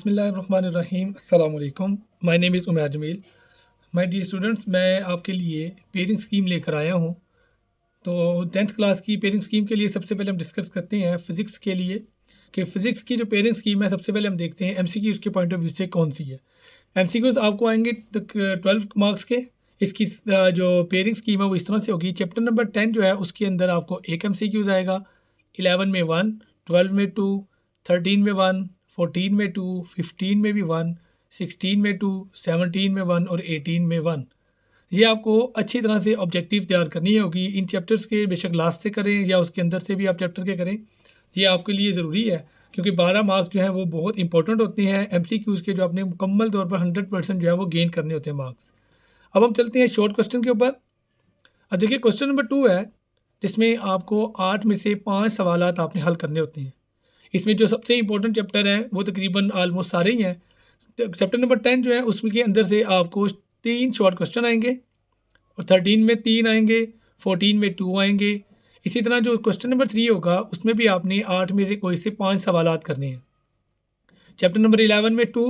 बिस्मिल्लाहिर्रहमानिर्रहीम अस्सलाम वालेकुम। My name is Umair Jamil. My dear students, मैं आपके लिए पेयरिंग स्कीम लेकर आया हूँ। तो 10th क्लास की पेयरिंग स्कीम के लिए सबसे पहले हम डिस्कस करते हैं फ़िज़िक्स के लिए कि फ़िज़िक्स की जो पेयरिंग स्कीम है, सबसे पहले हम देखते हैं एमसीक्यूज़ के पॉइंट ऑफ व्यू से कौन सी है। एमसीक्यूज़ आपको आएंगे 12 मार्क्स के। इसकी जो पेयरिंग स्कीम है वो इस तरह से होगी। चैप्टर नंबर 10 जो है उसके अंदर आपको एक एमसीक्यूज़ आएगा, 11 में 1, 12 में 2, 13 में 1, 14 में 2, 15 में भी 1, 16 में 2, 17 में 1 और 18 में 1। ये आपको अच्छी तरह से ऑब्जेक्टिव तैयार करनी होगी। इन चैप्टर्स के बेशक लास्ट से करें या उसके अंदर से भी आप चैप्टर के करें, ये आपके लिए ज़रूरी है क्योंकि 12 मार्क्स जो हैं वो बहुत इंपॉर्टेंट होते हैं एमसीक्यूज़ के, जो आपने मुकम्मल तौर पर 100% जो है वो गेन करने होते हैं मार्क्स। अब हम चलते हैं शॉर्ट क्वेश्चन के ऊपर। अब देखिए क्वेश्चन नंबर 2 है, जिसमें आपको 8 में से 5 सवालात आपने हल करने होते हैं। इसमें जो सबसे इंपॉर्टेंट चैप्टर हैं वो तकरीबन ऑलमोस्ट सारे ही हैं। चैप्टर नंबर 10 जो है उसमें के अंदर से आपको 3 शॉर्ट क्वेश्चन आएंगे और 13 में 3 आएंगे, 14 में 2 आएंगे। इसी तरह जो क्वेश्चन नंबर 3 होगा उसमें भी आपने 8 में से कोई से 5 सवालात करने हैं। चैप्टर नंबर 11 में 2,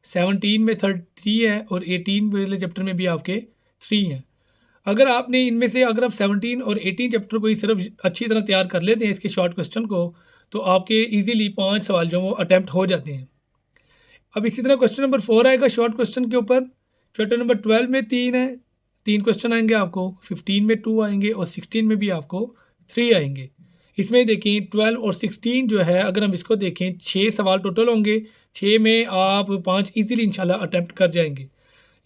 17 में 3 है और 18 वाले चैप्टर में भी आपके 3 हैं। अगर आपने इनमें से अगर आप 17 और 18 चैप्टर को ही सिर्फ अच्छी तरह तैयार कर लेते हैं इसके शॉर्ट क्वेश्चन को, तो आपके इजीली 5 सवाल जो वो अटैम्प्ट हो जाते हैं। अब इसी तरह क्वेश्चन नंबर 4 आएगा शॉर्ट क्वेश्चन के ऊपर। चैप्टर नंबर 12 में 3 है, 3 क्वेश्चन आएंगे आपको, 15 में 2 आएंगे और 16 में भी आपको 3 आएंगे। इसमें देखें 12 और 16 जो है, अगर हम इसको देखें 6 सवाल टोटल होंगे, 6 में आप 5 इजीली इंशाल्लाह अटैम्प्ट कर जाएंगे।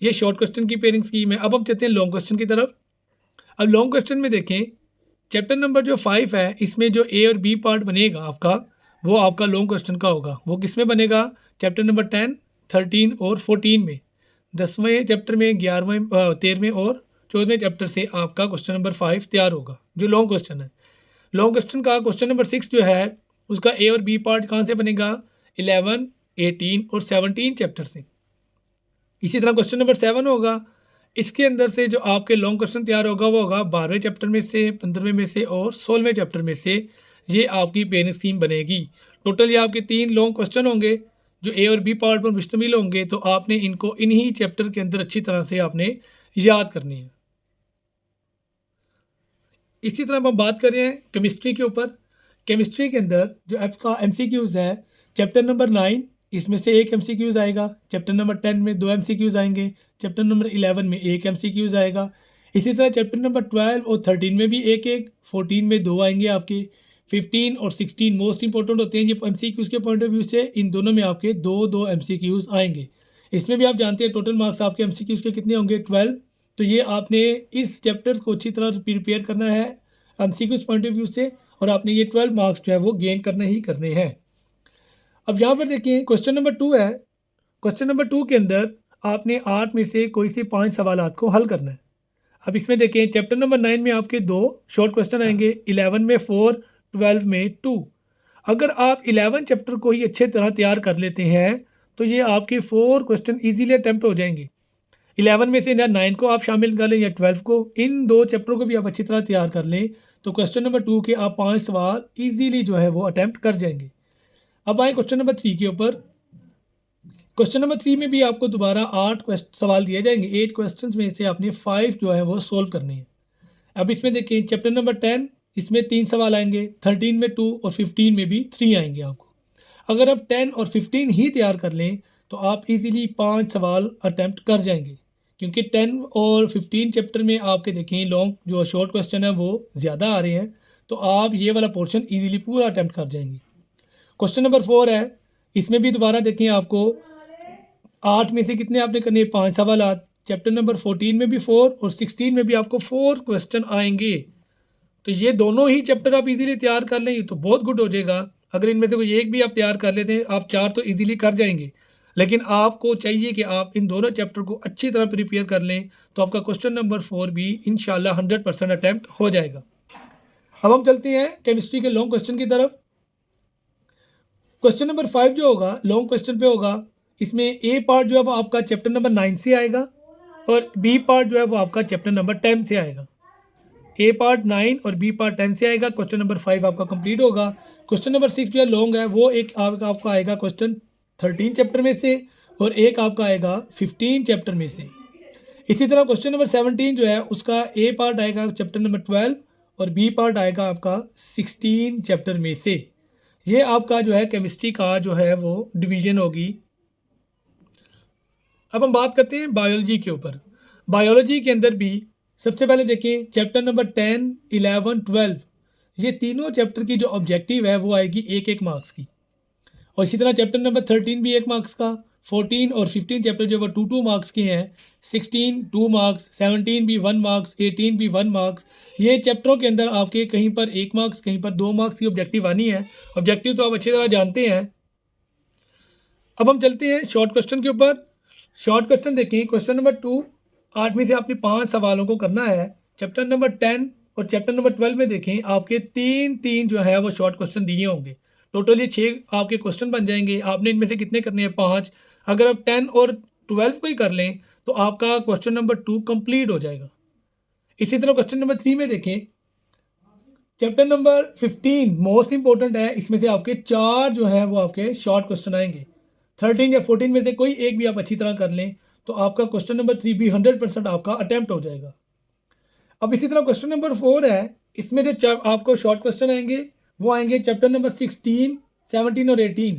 ये शॉर्ट क्वेश्चन की पेयरिंग स्कीम है। अब हम चलते हैं लॉन्ग क्वेश्चन की तरफ। अब लॉन्ग क्वेश्चन में देखें चैप्टर नंबर जो 5 है, इसमें जो ए और बी पार्ट बनेगा आपका, वो आपका लॉन्ग क्वेश्चन का होगा। वो किस में बनेगा? चैप्टर नंबर 10, 13 और 14 में। 10वें चैप्टर में, 11वें, 13वें और 14वें चैप्टर से आपका क्वेश्चन नंबर 5 तैयार होगा, जो लॉन्ग क्वेश्चन है। लॉन्ग क्वेश्चन का क्वेश्चन नंबर 6 जो है उसका ए और बी पार्ट कहाँ से बनेगा? 11, 18 और 17 चैप्टर से। इसी तरह क्वेश्चन नंबर 7 होगा, इसके अंदर से जो आपके लॉन्ग क्वेश्चन तैयार होगा वो होगा 12वें चैप्टर में से, 15वें में से और 16वें चैप्टर में से। ये आपकी पेयरिंग स्कीम बनेगी। टोटल ये आपके 3 लॉन्ग क्वेश्चन होंगे जो ए और बी पार्ट पर मुश्तमिल होंगे। तो आपने इनको इन्हीं चैप्टर के अंदर अच्छी तरह से आपने याद करनी है। इसी तरह हम बात कर रहे हैं केमिस्ट्री के ऊपर। केमिस्ट्री के अंदर जो आपका एमसीक्यूज़ है, चैप्टर नंबर 9 इसमें से एक एमसीक्यूज़ आएगा, चैप्टर नंबर 10 में 2 एमसीक्यूज़ आएंगे, चैप्टर नंबर 11 में एक एमसीक्यूज़ आएगा। इसी तरह चैप्टर नंबर 12 और 13 में भी एक एक, 14 में 2 आएंगे आपके, 15 और 16 मोस्ट इंपॉर्टेंट होते हैं ये एमसीक्यूज़ के पॉइंट ऑफ व्यू से। इन दोनों में आपके 2-2 एमसीक्यूज़ आएंगे। इसमें भी आप जानते हैं टोटल मार्क्स आपके एमसीक्यूज़ के कितने होंगे? 12। तो ये आपने इस चैप्टर्स को अच्छी तरह प्रिपेयर करना है एमसीक्यूज़ पॉइंट ऑफ व्यू से, और आपने ये 12 मार्क्स जो है वो गेन करने ही करने हैं। अब यहाँ पर देखिए क्वेश्चन नंबर 2 है। क्वेश्चन नंबर 2 के अंदर आपने 8 में से कोई सी 5 सवालात को हल करना है। अब इसमें देखें चैप्टर नंबर 9 में आपके 2 शॉर्ट क्वेश्चन आएंगे, 11 में 4, 12 में 2। अगर आप 11 चैप्टर को ही अच्छे तरह तैयार कर लेते हैं तो ये आपके 4 क्वेश्चन ईजीली अटैम्प्ट हो जाएंगे। 11 में से या 9 को आप शामिल कर लें या 12 को, इन 2 चैप्टरों को भी आप अच्छी तरह तैयार कर लें तो क्वेश्चन नंबर 2 के आप 5 सवाल ईजीली जो है वो अटैम्प्ट कर जाएंगे। अब आए क्वेश्चन नंबर 3 के ऊपर। क्वेश्चन नंबर 3 में भी आपको दोबारा 8 सवाल दिए जाएंगे। 8 क्वेश्चंस में से आपने 5 जो है वो सोल्व करने हैं। अब इसमें देखिए चैप्टर नंबर 10, इसमें 3 सवाल आएंगे, 13 में 2 और 15 में भी 3 आएंगे आपको। अगर आप 10 और 15 ही तैयार कर लें तो आप इजीली 5 सवाल अटैम्प्ट कर जाएंगे, क्योंकि 10 और 15 चैप्टर में आपके देखें लॉन्ग जो शॉर्ट क्वेश्चन है वो ज़्यादा आ रहे हैं, तो आप ये वाला पोर्शन इजीली पूरा अटैम्प्ट कर जाएंगे। क्वेश्चन नंबर 4 है, इसमें भी दोबारा देखें आपको 8 में से कितने आपने करने? 5 सवाल। चैप्टर नंबर 14 में भी 4 और 16 में भी आपको 4 क्वेश्चन आएंगे। तो ये दोनों ही चैप्टर आप इजीली तैयार कर लें तो बहुत गुड हो जाएगा। अगर इनमें से कोई एक भी आप तैयार कर लेते हैं, आप 4 तो इजीली कर जाएंगे, लेकिन आपको चाहिए कि आप इन दोनों चैप्टर को अच्छी तरह प्रिपेयर कर लें तो आपका क्वेश्चन नंबर 4 भी इंशाल्लाह 100% अटैम्प्ट हो जाएगा। अब हम चलते हैं केमिस्ट्री के लॉन्ग क्वेश्चन की तरफ। क्वेश्चन नंबर 5 जो होगा लॉन्ग क्वेश्चन पे होगा, इसमें ए पार्ट जो है वो आपका चैप्टर नंबर 9 से आएगा और बी पार्ट जो है वो आपका चैप्टर नंबर 10 से आएगा। ए पार्ट 9 और बी पार्ट 10 से आएगा। क्वेश्चन नंबर 5 आपका कंप्लीट होगा। क्वेश्चन नंबर 6 जो है लॉन्ग है, वो एक आपका आएगा क्वेश्चन 13 चैप्टर में से और एक आपका आएगा 15 चैप्टर में से। इसी तरह क्वेश्चन नंबर 17 जो है उसका ए पार्ट आएगा चैप्टर नंबर 12 और बी पार्ट आएगा आपका 16 चैप्टर में से। ये आपका जो है केमिस्ट्री का जो है वो डिवीज़न होगी। अब हम बात करते हैं बायोलॉजी के ऊपर। बायोलॉजी के अंदर भी सबसे पहले देखें चैप्टर नंबर 10, 11, 12 ये तीनों चैप्टर की जो ऑब्जेक्टिव है वो आएगी एक एक मार्क्स की। और इसी तरह चैप्टर नंबर 13 भी 1 मार्क्स का, 14 और 15 चैप्टर जो वो 2 मार्क्स के हैं, 16 2 मार्क्स, 17 भी 1 मार्क्स, 18 भी 1 मार्क्स। ये चैप्टरों के अंदर आपके कहीं पर 1 मार्क्स कहीं पर 2 मार्क्स की ऑब्जेक्टिव आनी है। ऑब्जेक्टिव तो आप अच्छी तरह जानते हैं। अब हम चलते हैं शॉर्ट क्वेश्चन के ऊपर। शॉर्ट क्वेश्चन देखें, क्वेश्चन नंबर 2 8 में से आपने 5 सवालों को करना है। चैप्टर नंबर 10 और चैप्टर नंबर 12 में देखें आपके 3 जो है वो शॉर्ट क्वेश्चन दिए होंगे। टोटल ये 6 आपके क्वेश्चन बन जाएंगे। आपने इनमें से कितने करने हैं? 5। अगर आप 10 और 12 को ही कर लें तो आपका क्वेश्चन नंबर 2 कंप्लीट हो जाएगा। इसी तरह क्वेश्चन नंबर 3 में देखें, चैप्टर नंबर 15 मोस्ट इंपॉर्टेंट है। इसमें से आपके 4 जो है वो आपके शॉर्ट क्वेश्चन आएंगे। 13 या 14 में से कोई एक भी आप अच्छी तरह कर लें तो आपका क्वेश्चन नंबर 3 भी 100% आपका अटैम्प्ट हो जाएगा। अब इसी तरह क्वेश्चन नंबर 4 है। इसमें जो आपको शॉर्ट क्वेश्चन आएंगे वो आएंगे चैप्टर नंबर 16, 17 और 18।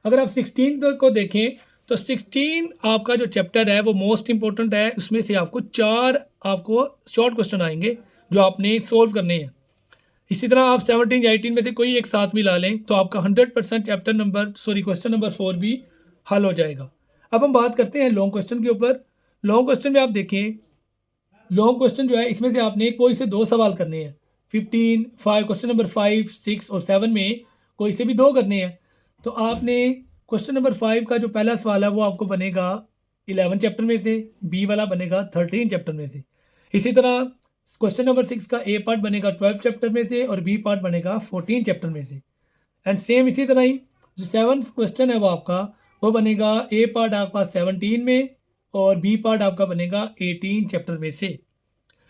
अगर आप 16 को देखें तो 16 आपका जो चैप्टर है वो मोस्ट इंपॉर्टेंट है। उसमें से आपको 4 आपको शॉर्ट क्वेश्चन आएंगे जो आपने सोल्व करने हैं। इसी तरह आप 17 या 18 में से कोई एक साथ मिला लें तो आपका 100% क्वेश्चन नंबर 4 भी हल हो जाएगा। अब हम बात करते हैं लॉन्ग क्वेश्चन के ऊपर। लॉन्ग क्वेश्चन में आप देखें, लॉन्ग क्वेश्चन जो है इसमें से आपने कोई से 2 सवाल करने हैं। 5 क्वेश्चन नंबर 5, 6 और 7 में कोई से भी 2 करने हैं। तो आपने क्वेश्चन नंबर 5 का जो पहला सवाल है वो आपको बनेगा 11 चैप्टर में से, बी वाला बनेगा 13 चैप्टर में से। इसी तरह क्वेश्चन नंबर 6 का ए पार्ट बनेगा 12 चैप्टर में से और बी पार्ट बनेगा 14 चैप्टर में से। एंड सेम इसी तरह ही जो 7th क्वेश्चन है वो बनेगा ए पार्ट आपका 17 में और बी पार्ट आपका बनेगा 18 चैप्टर में से।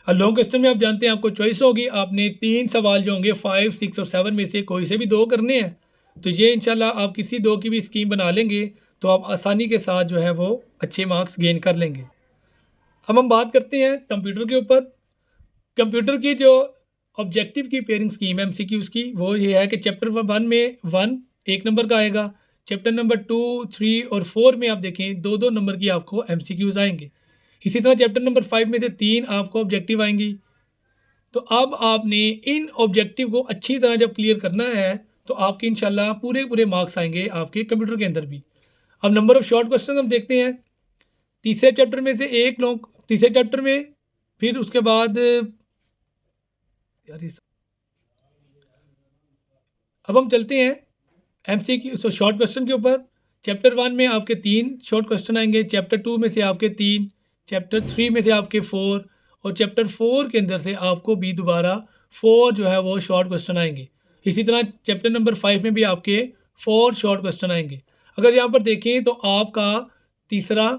और लॉन्ग क्वेश्चन में आप जानते हैं आपको चॉइस होगी। आपने 3 सवाल जो होंगे 5, 6 और 7 में से कोई से भी 2 करने हैं। तो ये इंशाल्लाह आप किसी 2 की भी स्कीम बना लेंगे तो आप आसानी के साथ जो है वो अच्छे मार्क्स गेन कर लेंगे। अब हम बात करते हैं कंप्यूटर के ऊपर। कंप्यूटर की जो ऑब्जेक्टिव की पेयरिंग स्कीम है MCQs की वो ये है कि चैप्टर 1 में 1 नंबर का आएगा। चैप्टर नंबर 2, 3 और 4 में आप देखें 2 नंबर की आपको MCQs आएंगे। इसी तरह चैप्टर नंबर 5 में से 3 आपको ऑब्जेक्टिव आएंगी। तो अब आपने इन ऑब्जेक्टिव को अच्छी तरह जब क्लियर करना है तो आपके इंशाल्लाह पूरे मार्क्स आएंगे आपके कंप्यूटर के अंदर भी। अब नंबर ऑफ शॉर्ट क्वेश्चन हम देखते हैं। तीसरे चैप्टर में से एक लॉन्ग, तीसरे चैप्टर में, फिर उसके बाद अब हम चलते हैं MCQ शॉर्ट क्वेश्चन के ऊपर। चैप्टर 1 में आपके 3 शॉर्ट क्वेश्चन आएंगे, चैप्टर 2 में से आपके 3, चैप्टर 3 में से आपके 4 और चैप्टर 4 के अंदर से आपको भी दोबारा 4 जो है वो शॉर्ट क्वेश्चन आएंगे। इसी तरह चैप्टर नंबर 5 में भी आपके 4 शॉर्ट क्वेश्चन आएंगे। अगर यहाँ पर देखें तो आपका तीसरा,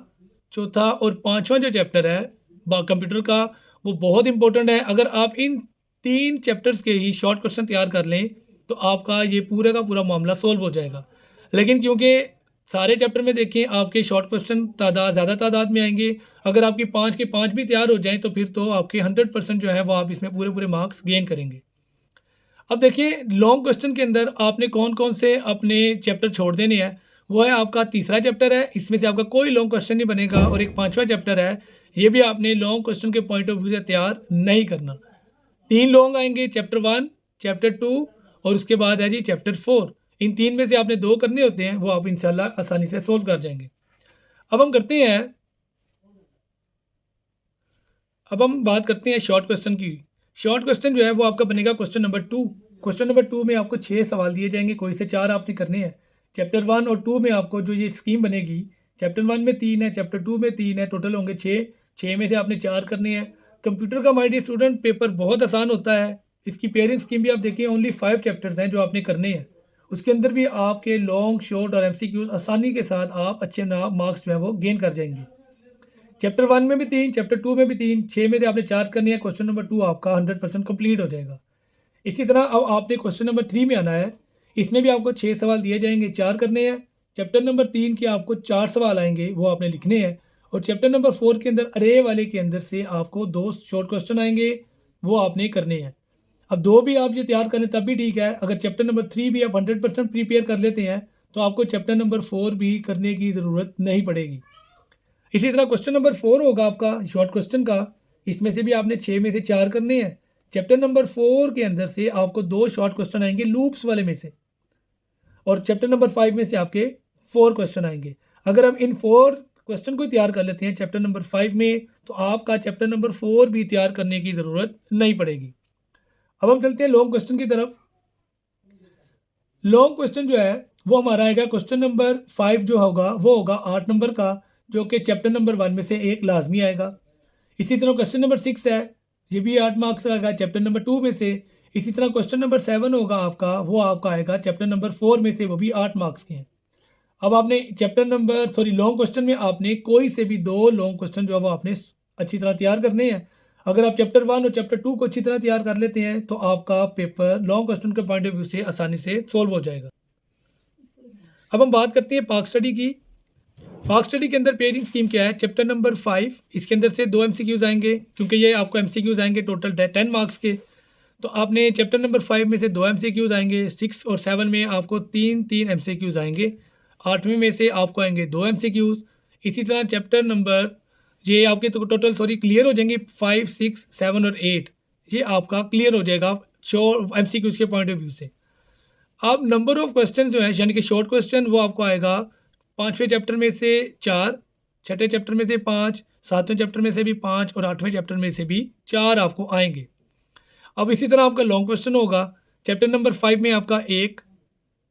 चौथा और 5वां जो चैप्टर है कंप्यूटर का वो बहुत इंपॉर्टेंट है। अगर आप इन 3 चैप्टर्स के ही शॉर्ट क्वेश्चन तैयार कर लें तो आपका ये पूरे का पूरा मामला सोल्व हो जाएगा। लेकिन क्योंकि सारे चैप्टर में देखें आपके शॉर्ट क्वेश्चन ज़्यादा तादाद में आएंगे, अगर आपके 5 के 5 भी तैयार हो जाएं तो फिर तो आपके 100% जो है वो आप इसमें पूरे मार्क्स गेन करेंगे। अब देखिए लॉन्ग क्वेश्चन के अंदर आपने कौन कौन से अपने चैप्टर छोड़ देने हैं। वो है आपका तीसरा चैप्टर है, इसमें से आपका कोई लॉन्ग क्वेश्चन नहीं बनेगा। और एक 5वां चैप्टर है, ये भी आपने लॉन्ग क्वेश्चन के पॉइंट ऑफ व्यू से तैयार नहीं करना। 3 लॉन्ग आएंगे, चैप्टर 1, चैप्टर 2 और उसके बाद है जी चैप्टर 4। इन 3 में से आपने 2 करने होते हैं, वो आप इंशाल्लाह आसानी से सोल्व कर जाएंगे। अब हम बात करते हैं शॉर्ट क्वेश्चन की। शॉर्ट क्वेश्चन जो है वो आपका बनेगा क्वेश्चन नंबर 2। क्वेश्चन नंबर 2 में आपको 6 सवाल दिए जाएंगे, कोई से 4 आपने करने हैं। चैप्टर 1 और 2 में आपको जो ये स्कीम बनेगी, चैप्टर 1 में 3 है, चैप्टर 2 में 3 है, टोटल होंगे 6 में से आपने 4 करने हैं। कंप्यूटर का माय डियर स्टूडेंट पेपर बहुत आसान होता है। इसकी पेयरिंग स्कीम भी आप देखिए ओनली 5 चैप्टर्स हैं जो आपने करने हैं। उसके अंदर भी आपके लॉन्ग, शॉर्ट और MCQs आसानी के साथ आप अच्छे मार्क्स जो है वो गेन कर जाएंगे। चैप्टर 1 में भी 3, चैप्टर 2 में भी 3, 6 में से आपने 4 करने हैं। क्वेश्चन नंबर 2 आपका 100% कंप्लीट हो जाएगा। इसी तरह अब आपने क्वेश्चन नंबर 3 में आना है। इसमें भी आपको 6 सवाल दिए जाएंगे, 4 करने हैं। चैप्टर नंबर 3 के आपको 4 सवाल आएंगे, वो आपने लिखने हैं। और चैप्टर नंबर 4 के अंदर अरे वाले के अंदर से आपको 2 शॉर्ट क्वेश्चन आएंगे, वो आपने करने हैं। अब 2 भी आप ये तैयार करें तब भी ठीक है। अगर चैप्टर नंबर 3 भी आप 100% प्रिपेयर कर लेते हैं तो आपको चैप्टर नंबर 4 भी करने की ज़रूरत नहीं पड़ेगी। इसी तरह क्वेश्चन नंबर 4 होगा आपका शॉर्ट क्वेश्चन का, इसमें से भी आपने 6 में से 4 करने हैं। चैप्टर नंबर 4 के अंदर से आपको 2 शॉर्ट क्वेश्चन आएंगे लूप्स वाले में से, और चैप्टर नंबर 5 में से आपके 4 क्वेश्चन आएंगे। अगर हम इन 4 क्वेश्चन को तैयार कर लेते हैं चैप्टर नंबर 5 में, तो आपका चैप्टर नंबर 4 भी तैयार करने की ज़रूरत नहीं पड़ेगी। अब हम चलते हैं लॉन्ग क्वेश्चन की तरफ। लॉन्ग क्वेश्चन जो है वो हमारा आएगा क्वेश्चन नंबर 5 जो होगा वो होगा 8 नंबर का, जो कि चैप्टर नंबर 1 में से एक लाजमी आएगा। इसी तरह क्वेश्चन नंबर 6 है, ये भी 8 मार्क्स का आएगा चैप्टर नंबर 2 में से। इसी तरह क्वेश्चन नंबर 7 होगा आपका, वो आपका आएगा चैप्टर नंबर 4 में से, वो भी 8 मार्क्स के हैं। अब आपने लॉन्ग क्वेश्चन में आपने कोई से भी 2 लॉन्ग क्वेश्चन जो है वो आपने अच्छी तरह तैयार करने हैं। अगर आप चैप्टर 1 और चैप्टर 2 को अच्छी तरह तैयार कर लेते हैं तो आपका पेपर लॉन्ग क्वेश्चन के पॉइंट ऑफ व्यू से आसानी से सोल्व हो जाएगा। अब हम बात करते हैं पाक स्टडी की। पाक स्टडी के अंदर पेयरिंग स्कीम क्या है, चैप्टर नंबर 5, इसके अंदर से 2 MCQs आएंगे, क्योंकि ये आपको MCQs आएंगे टोटल 10 मार्क्स के। तो आपने चैप्टर नंबर 5 में से 2 MCQs आएंगे, 6 और 7 में आपको 3 MCQs आएंगे, 8वें में से आपको आएंगे 2 MCQs। इसी तरह चैप्टर नंबर ये आपके तो टोटल क्लियर हो जाएंगे 5, 6, 7 और 8, ये आपका क्लियर हो जाएगा MCQs के पॉइंट ऑफ व्यू से। अब नंबर ऑफ क्वेश्चन जो है यानी कि शॉर्ट क्वेश्चन, वो आपको आएगा 5वें चैप्टर में से 4, 6ठे चैप्टर में से 5, 7वें चैप्टर में से भी 5 और 8वें चैप्टर में से भी 4 आपको आएंगे। अब इसी तरह आपका लॉन्ग क्वेश्चन होगा, चैप्टर नंबर 5 में आपका 1,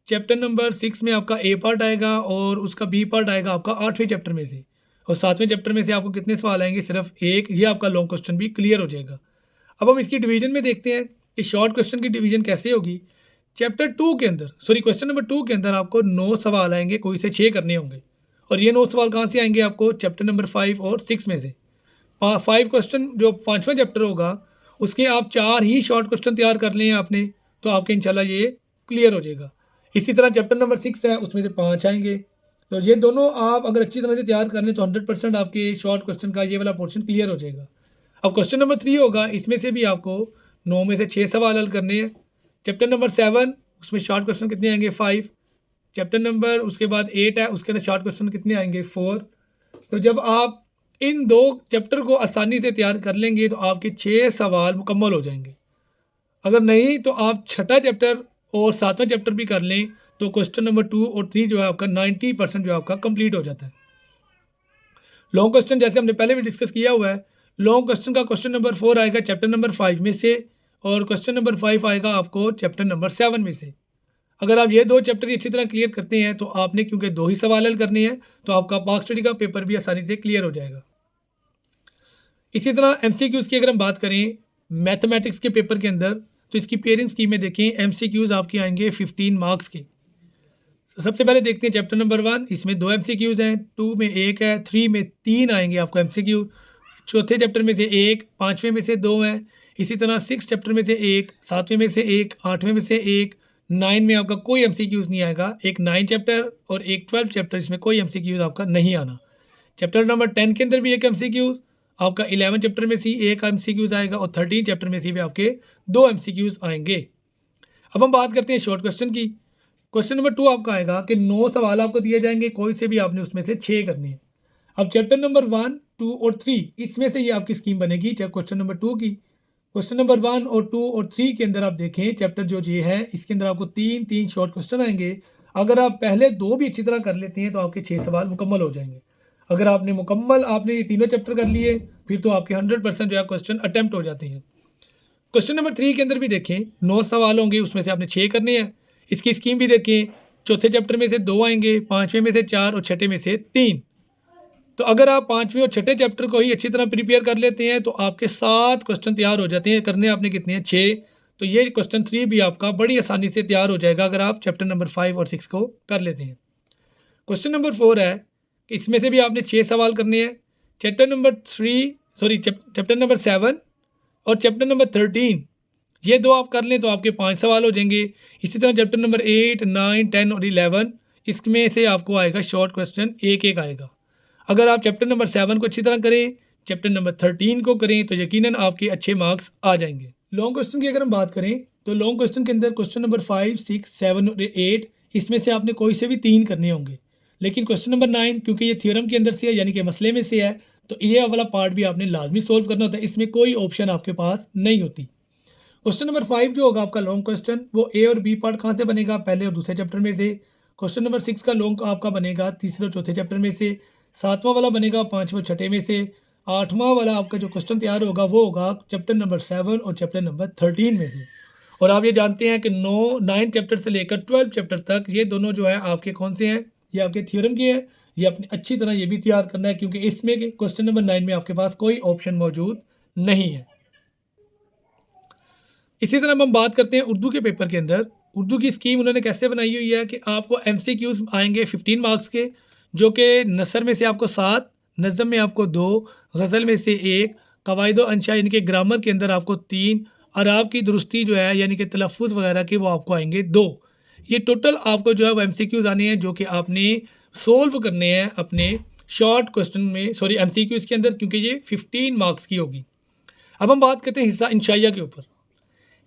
चैप्टर नंबर 6 में आपका A पार्ट आएगा और उसका B पार्ट आएगा आपका 8वें चैप्टर में से, और 7वें चैप्टर में से आपको कितने सवाल आएंगे, सिर्फ 1। ये आपका लॉन्ग क्वेश्चन भी क्लियर हो जाएगा। अब हम इसकी डिवीजन में देखते हैं कि शॉर्ट क्वेश्चन की डिवीजन कैसे होगी। चैप्टर 2 के अंदर क्वेश्चन नंबर 2 के अंदर आपको 9 सवाल आएंगे, कोई से 6 करने होंगे, और ये 9 सवाल कहाँ से आएंगे, आपको चैप्टर नंबर 5 और 6 में से। 5 क्वेश्चन जो 5वां चैप्टर होगा उसके आप 4 ही शॉर्ट क्वेश्चन तैयार कर लें आपने, तो आपके इंशाल्लाह ये क्लियर हो जाएगा। इसी तरह चैप्टर नंबर 6 है, उसमें से 5 आएंगे। तो ये दोनों आप अगर अच्छी तरह से तैयार कर लें तो 100% आपके शॉर्ट क्वेश्चन का ये वाला पोर्शन क्लियर हो जाएगा। अब क्वेश्चन नंबर 3 होगा, इसमें से भी आपको 9 में से 6 सवाल हल करने हैं। चैप्टर नंबर 7, उसमें शॉर्ट क्वेश्चन कितने आएंगे, 5। चैप्टर नंबर उसके बाद 8 है, उसके अंदर शॉर्ट क्वेश्चन कितने आएंगे, 4। तो जब आप इन 2 चैप्टर को आसानी से तैयार कर लेंगे तो आपके 6 सवाल मुकम्मल हो जाएंगे। अगर नहीं तो आप 6ठा चैप्टर और 7वां चैप्टर भी कर लें तो क्वेश्चन नंबर 2 और 3 जो है आपका 90% जो आपका कंप्लीट हो जाता है। लॉन्ग क्वेश्चन जैसे हमने पहले भी डिस्कस किया हुआ है, लॉन्ग क्वेश्चन का क्वेश्चन नंबर 4 आएगा चैप्टर नंबर 5 में से, और क्वेश्चन नंबर 5 आएगा आपको चैप्टर नंबर 7 में से। अगर आप ये 2 चैप्टर अच्छी तरह क्लियर करते हैं तो आपने, क्योंकि 2 ही सवाल हल करने हैं, तो आपका पाक स्टडी का पेपर भी आसानी से क्लियर हो जाएगा। इसी तरह MCQs की अगर हम बात करें मैथमेटिक्स के पेपर के अंदर, तो इसकी पेयरिंग स्कीम में देखें MCQs आपके आएंगे 15 मार्क्स के। सबसे पहले देखते हैं चैप्टर नंबर 1, इसमें 2 MCQs हैं, 2 में 1 है, 3 में 3 आएंगे आपको MCQ, चौथे चैप्टर में से 1, 5वें में से 2 हैं। इसी तरह 6 चैप्टर में से 1, 7वें में से 1, 8वें में से 1, 9 में आपका कोई MCQs नहीं आएगा। एक 9 चैप्टर और एक 12 चैप्टर, इसमें कोई MCQs आपका नहीं आना। चैप्टर नंबर 10 के अंदर भी एक MCQs, आपका 11 चैप्टर में से एक MCQs आएगा, और 13 चैप्टर में से भी आपके 2 MCQs आएंगे। अब हम बात करते हैं शॉर्ट क्वेश्चन की। क्वेश्चन नंबर 2 आपका आएगा कि 9 सवाल आपको दिए जाएंगे, कोई से भी आपने उसमें से 6 करने हैं। अब चैप्टर नंबर 1, 2 और 3, इसमें से ये आपकी स्कीम बनेगी क्वेश्चन नंबर 2 की। क्वेश्चन नंबर 1 और 2 और 3 के अंदर आप देखें चैप्टर जो ये है, इसके अंदर आपको 3 शॉर्ट क्वेश्चन आएंगे। अगर आप पहले 2 भी अच्छी तरह कर लेते हैं तो आपके 6 सवाल मुकम्मल हो जाएंगे। अगर आपने ये तीनों चैप्टर कर लिए, फिर तो आपके 100% जो है क्वेश्चन अटैम्प्ट हो जाते हैं। क्वेश्चन नंबर 3 के अंदर भी देखें 9 सवाल होंगे, उसमें से आपने 6 करने हैं। इसकी स्कीम भी देखें, चौथे चैप्टर में से 2 आएंगे, 5वें में से 4 और 6ठे में से 3। तो अगर आप 5वें और 6ठे चैप्टर को ही अच्छी तरह प्रिपेयर कर लेते हैं तो आपके 7 क्वेश्चन तैयार हो जाते हैं। करने आपने कितने हैं, 6। तो ये क्वेश्चन 3 भी आपका बड़ी आसानी से तैयार हो जाएगा अगर आप चैप्टर नंबर 5 और 6 को कर लेते हैं। क्वेश्चन नंबर 4 है, इसमें से भी आपने 6 सवाल करने हैं। चैप्टर नंबर 7 और चैप्टर नंबर 13, ये 2 आप कर लें तो आपके 5 सवाल हो जाएंगे। इसी तरह चैप्टर नंबर 8, 9, 10 और 11, इसमें से आपको आएगा शॉर्ट क्वेश्चन एक एक आएगा। अगर आप चैप्टर नंबर 7 को अच्छी तरह करें, चैप्टर नंबर 13 को करें, तो यकीनन आपके अच्छे मार्क्स आ जाएंगे। लॉन्ग क्वेश्चन की अगर हम बात करें तो लॉन्ग क्वेश्चन के अंदर क्वेश्चन नंबर 5, 6, 7 और 8, इसमें से आपने कोई से भी 3 करने होंगे। लेकिन क्वेश्चन नंबर 9 क्योंकि ये थ्योरम के अंदर से है, यानी कि मसले में से है, तो ये वाला पार्ट भी आपने लाजमी सोल्व करना होता है। इसमें कोई ऑप्शन आपके पास नहीं होती। क्वेश्चन नंबर 5 जो होगा आपका लॉन्ग क्वेश्चन, वो ए और बी पार्ट कहाँ से बनेगा? पहले और दूसरे चैप्टर में से। क्वेश्चन नंबर 6 का लॉन्ग आपका बनेगा तीसरे और चौथे चैप्टर में से। 7वां वाला बनेगा 5वें और छठे में से। 8वां वाला आपका जो क्वेश्चन तैयार होगा वो होगा चैप्टर नंबर 7 और चैप्टर नंबर 13 में से। और आप ये जानते हैं कि 9 चैप्टर से लेकर 12 चैप्टर तक ये दोनों जो है आपके कौन से हैं? ये आपके थ्योरम के हैं। ये अपनी अच्छी तरह ये भी तैयार करना है, क्योंकि इसमें क्वेश्चन नंबर 9 में आपके पास कोई ऑप्शन मौजूद नहीं है। इसी तरह हम बात करते हैं उर्दू के पेपर के अंदर। उर्दू की स्कीम उन्होंने कैसे बनाई हुई है कि आपको MCQs आएंगे 15 मार्क्स के, जो कि नसर में से आपको 7, नज़म में आपको 2, गज़ल में से 1, कवायद अंशा यानी कि ग्रामर के अंदर आपको 3, और आपकी दुरुस्ती जो है यानी कि तलफ़ुज़ वगैरह के वो आपको आएंगे 2। ये टोटल आपको जो है वो MCQs आने हैं, जो कि आपने सोल्व करने हैं अपने शॉर्ट क्वेश्चन में, सॉरी MCQs के अंदर, क्योंकि ये 15 मार्क्स की होगी। अब हम बात करते हैं हिस्सा इंशाइया के ऊपर।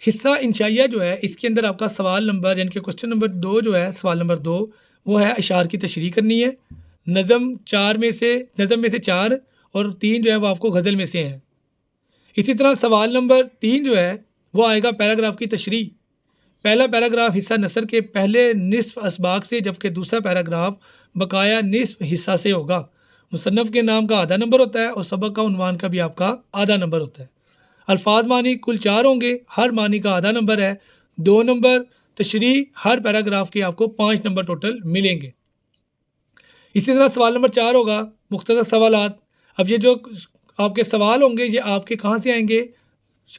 हिस्सा इंशाइया जो है इसके अंदर आपका सवाल नंबर यानी कि क्वेश्चन नंबर 2 जो है, सवाल नंबर 2 वो है अशार की तशरीह करनी है। नज़म में से 4 और 3 जो है वो आपको गज़ल में से हैं। इसी तरह सवाल नंबर 3 जो है वो आएगा पैराग्राफ की तशरीह। पहला पैराग्राफ हिस्सा नसर के पहले निस्फ असबाक से, जबकि दूसरा पैराग्राफ बकाया निस्फ हिस्सा से होगा। मुसन्नफ़ के नाम का आधा नंबर होता है और सबक का उन्वान का भी आपका आधा नंबर होता है। अल्फाज मानी कुल 4 होंगे, हर मानी का आधा नंबर है, 2 नंबर। तशरीह हर पैराग्राफ के आपको 5 नंबर टोटल मिलेंगे। इसी तरह सवाल नंबर 4 होगा मुख्तसर सवालात। अब ये जो आपके सवाल होंगे ये आपके कहाँ से आएंगे?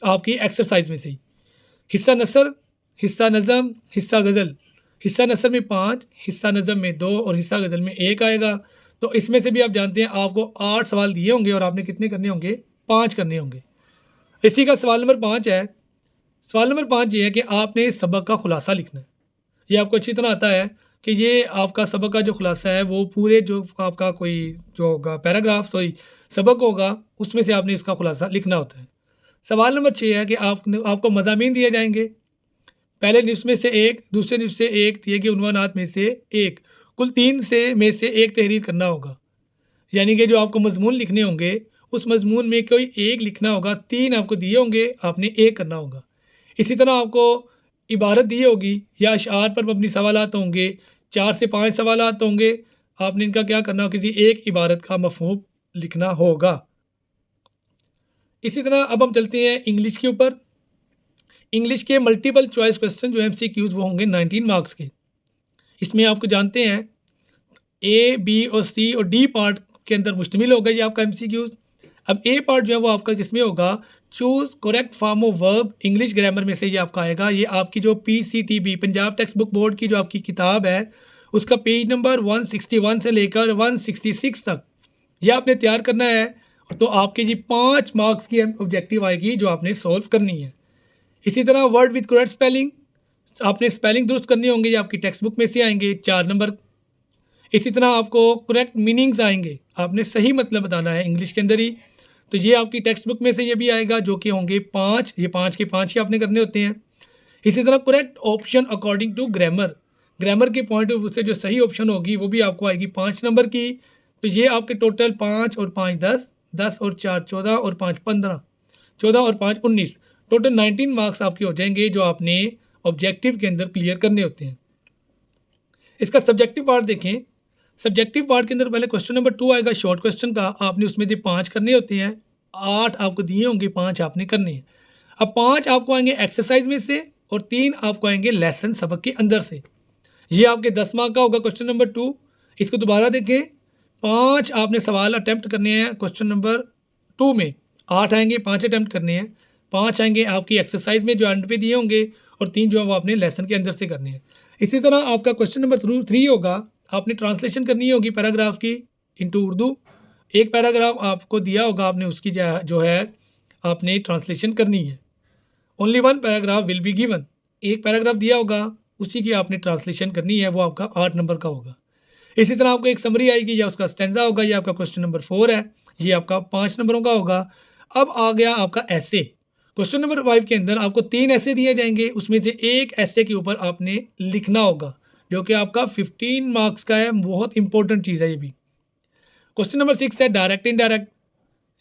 आपकी एक्सरसाइज में से ही। हिस्सा नसर, हिस्सा नज़म, हिस्सा गज़ल। हिस्सा नसर में 5, हिस्सा नज़म में 2 और हिस्सा गज़ल में 1 आएगा। तो इसमें से भी आप जानते हैं आपको 8 सवाल दिए होंगे और आपने कितने करने होंगे? 5 करने होंगे। इसी का सवाल नंबर 5 है। सवाल नंबर 5 ये है कि आपने इस सबक का खुलासा लिखना है। ये आपको अच्छी तरह आता है कि ये आपका सबक का जो खुलासा है वो पूरे जो आपका कोई जो होगा पैराग्राफ, सॉरी सबक होगा, उसमें से आपने इसका खुलासा लिखना होता है। सवाल नंबर 6 है कि आपको मज़ामीन दिए जाएंगे। पहले निस्फ़ में से 1, दूसरे निस्फ़ से 1, दिए गए उन्वानात में से 1, कुल 3 में से 1 तहरीर करना होगा। यानी कि जो आपको मज़मून लिखने होंगे उस मज़मून में कोई एक लिखना होगा। 3 आपको दिए होंगे, आपने 1 करना होगा। इसी तरह आपको इबारत दी होगी या अशआर पर मबनी सवालात होंगे, 4 से 5 सवालात होंगे। आपने इनका क्या करना होगा? किसी एक इबारत का मफ़हूम लिखना होगा। इसी तरह अब हम चलते हैं इंग्लिश के ऊपर। इंग्लिश के मल्टीपल चॉइस क्वेश्चन जो MCQs वो होंगे 19 मार्क्स के। इसमें आपको जानते हैं A, B और C और D पार्ट के अंदर मुश्तमिल होगा ये आपका MCQs। अब A पार्ट जो है वो आपका किसमें होगा? Choose correct form of verb, English grammar में से ये आपका आएगा। ये आपकी जो PCTB Punjab text book board की जो आपकी किताब है उसका पेज नंबर 161 से लेकर 166 तक ये आपने तैयार करना है। तो आपके ये 5 मार्क्स की ऑब्जेक्टिव आएगी जो आपने सॉल्व करनी है। इसी तरह वर्ड विद करेक्ट स्पेलिंग, आपने स्पेलिंग दुरुस्त करने होंगे, ये आपकी टेक्स्ट बुक में से आएंगे 4 नंबर। इसी तरह आपको करेक्ट मीनिंग्स आएंगे, आपने सही मतलब बताना है इंग्लिश के अंदर ही, तो ये आपकी टेक्स्ट बुक में से ये भी आएगा जो कि होंगे 5। ये 5 के 5 ही आपने करने होते हैं। इसी तरह correct option according to grammar, grammar के पॉइंट ऑफ व्यू से जो सही ऑप्शन होगी वो भी आपको आएगी 5 नंबर की। तो ये आपके टोटल 5 और 5 10, 10 और 4 14 और 5 15, 14 और 5 19, टोटल 19 मार्क्स आपके हो जाएंगे जो आपने ऑब्जेक्टिव के अंदर क्लियर करने होते हैं। इसका सब्जेक्टिव पार्ट देखें। सब्जेक्टिव पार्ट के अंदर पहले क्वेश्चन नंबर 2 आएगा शॉर्ट क्वेश्चन का, आपने उसमें से 5 करने होते हैं। 8 आपको दिए होंगे, 5 आपने करने हैं। अब 5 आपको आएंगे एक्सरसाइज में से और 3 आपको आएंगे लेसन सबक के अंदर से। ये आपके 10 मार्क का होगा क्वेश्चन नंबर 2। इसको दोबारा देखें। 5 आपने सवाल अटैम्प्ट करने हैं क्वेश्चन नंबर 2 में, 8 आएंगे, 5 अटैम्प्ट करने हैं। 5 आएंगे आपकी एक्सरसाइज में जो एंड पे दिए होंगे और 3 जो है वो आपने लेसन के अंदर से करने हैं। इसी तरह आपका क्वेश्चन नंबर 3 होगा, आपने ट्रांसलेशन करनी होगी पैराग्राफ की इनटू उर्दू। एक पैराग्राफ आपको दिया होगा, आपने उसकी जो है आपने ट्रांसलेशन करनी है। Only 1 paragraph will be given. एक पैराग्राफ दिया होगा, उसी की आपने ट्रांसलेशन करनी है, वो आपका 8 नंबर का होगा। इसी तरह आपको एक समरी आएगी या उसका स्टेंजा होगा, ये आपका क्वेश्चन नंबर 4 है, ये आपका 5 नंबरों का होगा। अब आ गया आपका ऐसे। क्वेश्चन नंबर 5 के अंदर आपको 3 ऐसे दिए जाएंगे, उसमें से एक ऐसे के ऊपर आपने लिखना होगा, जो कि आपका 15 मार्क्स का है। बहुत इंपॉर्टेंट चीज़ है ये भी। क्वेश्चन नंबर 6 है डायरेक्ट इनडायरेक्ट।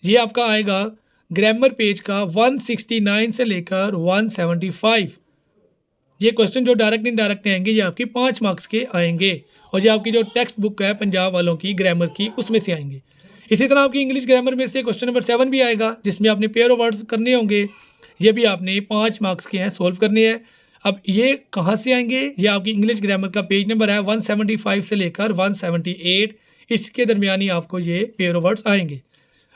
ये आपका आएगा ग्रामर पेज का 169 से लेकर 175। ये क्वेश्चन जो डायरेक्ट इनडायरेक्ट आएंगे ये आपके 5 मार्क्स के आएंगे, और ये आपकी जो टेक्स्ट बुक है पंजाब वालों की ग्रामर की, उसमें से आएंगे। इसी तरह आपकी इंग्लिश ग्रामर में से क्वेश्चन नंबर 7 भी आएगा, जिसमें आपने पेयर ऑफ वर्ड्स करने होंगे। ये भी आपने 5 मार्क्स के हैं, सोल्व करने हैं। अब ये कहाँ से आएंगे? ये आपकी इंग्लिश ग्रामर का पेज नंबर है 175 से लेकर 178, इसके दरमियान ही आपको ये पेयर ऑफ वर्ड्स आएंगे।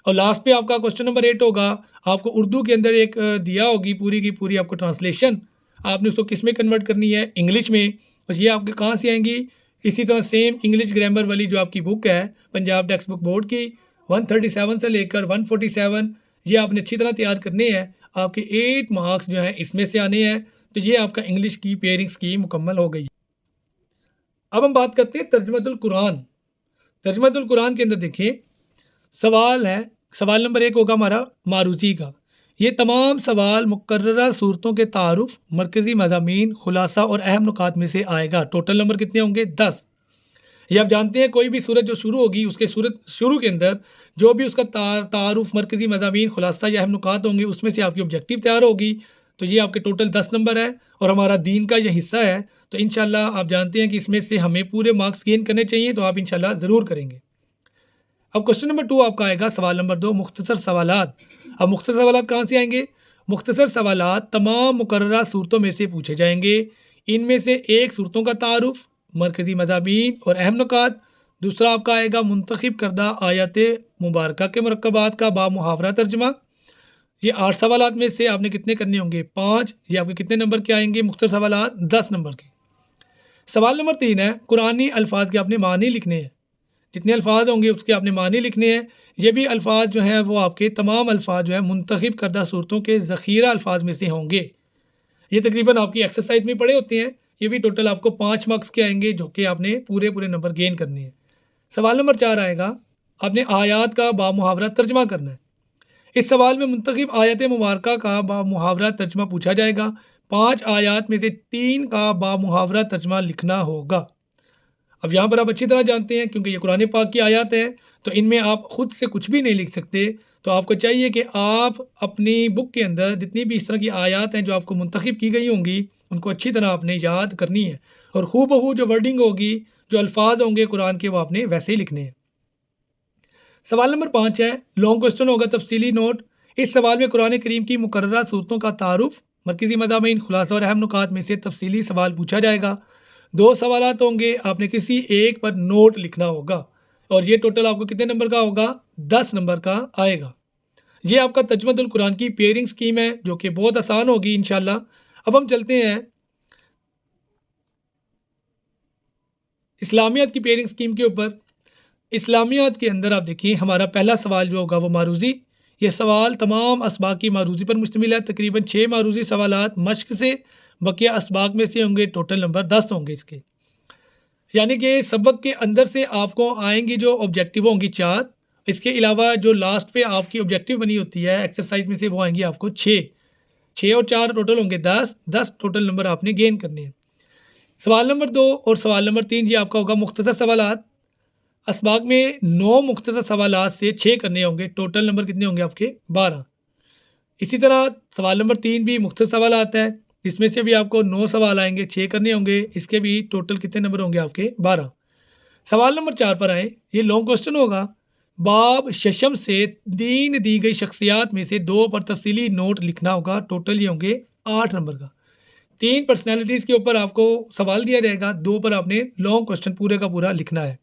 और लास्ट पे आपका क्वेश्चन नंबर 8 होगा। आपको उर्दू के अंदर एक दिया होगी पूरी की पूरी आपको ट्रांसलेशन, आपने उसको किस में कन्वर्ट करनी है? इंग्लिश में। और ये आपके कहाँ से आएंगी? इसी तरह सेम इंग्लिश ग्रामर वाली जो आपकी बुक है पंजाब टेक्स्ट बुक बोर्ड की 137 से लेकर 147, ये आपने अच्छी तरह तैयार करने हैं। आपके 8 मार्क्स जो हैं इसमें से आने हैं। तो ये आपका इंग्लिश की पेयरिंग स्कीम मुकम्मल हो गई। अब हम बात करते हैं तर्जमतुल कुरान। तर्जमतुल कुरान के अंदर देखिए सवाल है, सवाल नंबर 1 होगा हमारा मारूजी का। ये तमाम सवाल मुकर्ररा सूरतों के तारुफ, मरकज़ी मज़ामीन, खुलासा और अहम नुकात में से आएगा। टोटल नंबर कितने होंगे? 10। ये आप जानते हैं कोई भी सूरत जो शुरू होगी उसके सूरत शुरू के अंदर जो भी उसका तारुफ, मरकज़ी मज़ामीन, खुलासा या अहम नुकात होंगे, उसमें से आपकी ऑब्जेक्टिव तैयार होगी। तो ये आपके टोटल 10 नंबर है और हमारा दीन का यह हिस्सा है। तो इंशाल्लाह आप जानते हैं कि इसमें से हमें पूरे मार्क्स गेन करने चाहिए, तो आप इंशाल्लाह ज़रूर करेंगे। अब क्वेश्चन नंबर 2 आपका आएगा सवाल नंबर 2 मुख्तसर सवालात। अब मुख्तसर सवालात कहाँ से आएंगे? मुख्तसर सवालात तमाम मुकर्ररा सूरतों में से पूछे जाएंगे। इनमें से एक सूरतों का तारुफ, मरकज़ी मज़ामीन और अहम नुकात। दूसरा आपका आएगा मुंतखब करदा आयत मुबारक के मुरक्कबात का बामुहावरा तर्जमा। ये 8 सवालात में से आपने कितने करने होंगे? 5। ये आपके कितने नंबर के आएंगे मुख्तसर सवालात? 10 नंबर के। सवाल नंबर 3 है कुरानी अल्फाज के आपने मानी लिखने हैं। जितने अल्फाज होंगे उसके आपने मानी लिखने हैं। ये भी अल्फाज जो हैं वो आपके तमाम अल्फाज जो है मुंतखब करदा सूरतों के ज़ख़ीरा अल्फाज में से होंगे। ये तकरीबन आपकी एक्सरसाइज में पढ़े होते हैं। ये भी टोटल आपको 5 मार्क्स के आएंगे, जो कि आपने पूरे नंबर गेन करने हैं। सवाल नंबर 4 आएगा आपने आयात का बामुहावरा तर्जमा करना है। इस सवाल में मुंतखब आयत मुबारक का बामुहावरा तर्जमा पूछा जाएगा। 5 आयात में से 3 का बामुहावरा तर्जमा लिखना होगा। अब यहाँ पर आप अच्छी तरह जानते हैं क्योंकि ये कुरान पाक की आयत है, तो इनमें आप ख़ुद से कुछ भी नहीं लिख सकते। तो आपको चाहिए कि आप अपनी बुक के अंदर जितनी भी इस तरह की आयत हैं जो आपको मुंतखब की गई होंगी, उनको अच्छी तरह आपने याद करनी है और हूबहू जो वर्डिंग होगी, जो अल्फाज होंगे कुरान के, वो आपने वैसे ही लिखने हैं। सवाल नंबर 5 है लॉन्ग क्वेश्चन होगा, तफसीली नोट। इस सवाल में कुरान करीम की मुकर्ररा सूरतों का तारुफ, मरकज़ी मज़ामीन, खुलासा और अहम नुकात में से तफसीली सवाल पूछा जाएगा। 2 सवालात होंगे, आपने किसी एक पर नोट लिखना होगा और ये टोटल आपको कितने नंबर का होगा? 10 नंबर का आएगा। ये आपका तर्जुमतुल कुरान की पेयरिंग स्कीम है जो कि बहुत आसान होगी इंशाल्लाह। अब हम चलते हैं इस्लामियात की पेयरिंग स्कीम के ऊपर। इस्लामियात के अंदर आप देखिए हमारा पहला सवाल जो होगा वो मारूजी। ये सवाल तमाम असबाक की मारूजी पर मुश्तमिल है। तकरीबन 6 मारूजी सवालात मश्क से, बकिया असबाक में से होंगे। टोटल नंबर 10 होंगे इसके, यानी कि सबक के अंदर से आपको आएंगी जो ऑब्जेक्टिव होंगी 4। इसके अलावा जो लास्ट पे आपकी ऑब्जेक्टिव बनी होती है एक्सरसाइज में से, वो आएंगी आपको 6 और 4 टोटल होंगे 10 टोटल नंबर आपने गेन करने हैं। सवाल नंबर 2 और सवाल नंबर 3 ये आपका होगा मुख्तसर सवालात। असबाक में 9 मुख्तसर सवालात से 6 करने होंगे। टोटल नंबर कितने होंगे आपके? 12। इसी तरह सवाल नंबर 3 भी मुख्तसर सवालात है, इसमें से भी आपको 9 सवाल आएंगे, 6 करने होंगे। इसके भी टोटल कितने नंबर होंगे आपके? 12। सवाल नंबर 4 पर आए, ये लॉन्ग क्वेश्चन होगा। बाब शशम से दीन दी गई शख्सियात में से 2 पर तफसीली नोट लिखना होगा। टोटल ये होंगे 8 नंबर का। 3 पर्सनैलिटीज़ के ऊपर आपको सवाल दिया जाएगा, 2 पर आपने लॉन्ग क्वेश्चन पूरे का पूरा लिखना है।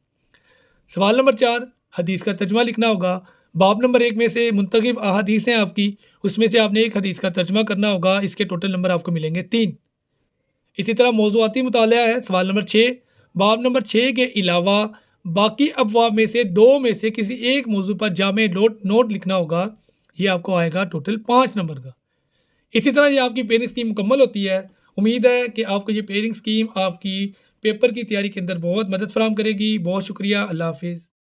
सवाल नंबर 4 हदीस का तर्जमा लिखना होगा। बाब नंबर 1 में से मुंतखब अहादीस हैं आपकी, उसमें से आपने एक हदीस का तर्जमा करना होगा। इसके टोटल नंबर आपको मिलेंगे 3। इसी तरह मौज़ूआती मुताला है सवाल नंबर 6। बाब नंबर 6 के अलावा बाकी अबवाब में से 2 में से किसी एक मौजू पर जामे नोट लिखना होगा। ये आपको आएगा टोटल 5 नंबर का। इसी तरह ये आपकी पेयरिंग स्कीम मुकम्मल होती है उम्मीद है कि आपको ये पेयरिंग स्कीम आपकी पेपर की तैयारी के अंदर बहुत मदद फ़राहम करेगी। बहुत शुक्रिया। अल्लाह हाफ़िज़।